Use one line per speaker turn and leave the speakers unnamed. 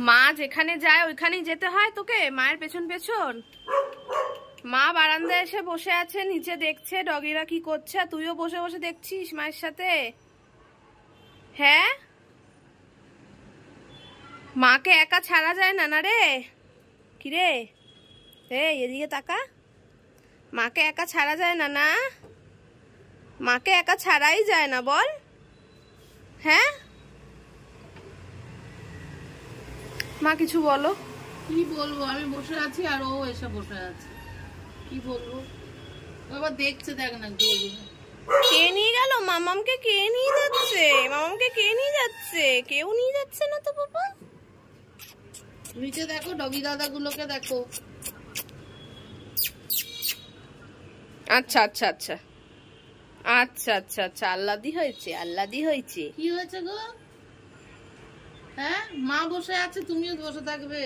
মা যেখানে যায় ওইখানেই যেতে হয় তোকে, মায়ের পেছন পেছন। মা বারান্দায় এসে বসে আছে, নিচে দেখছে ডগিরা কি করছে, আর তুইও বসে বসে দেখছিস মায়ের সাথে। হ্যাঁ, মাকে একা ছাড়া যায় না না রে। কিরে, এদিকে তাকা। মাকে একা ছাড়া যায় না না, মাকে একা ছাড়াই যায় না বল। হ্যাঁ মা কিছু বলো।
কি বলবো, আমি বসে আছি আর ও এসে বসে আছে, কি বলবো। বাবা দেখছে, দেখ না
কে নিয়ে গেল মামামকে, কে নিয়ে যাচ্ছে মামামকে, কে নিয়ে যাচ্ছে? কেউ নিয়ে যাচ্ছে না তো বাবা।
নিচে দেখো, ডগি দাদা গুলোকে দেখো।
আচ্ছা আচ্ছা আচ্ছা আচ্ছা আচ্ছা আচ্ছা, আল্লাদি হয়েছে, আল্লাদি হয়েছে।
কি হয়েছে গো? হ্যাঁ, মা বসে আছে, তুমিও বসে থাকবে।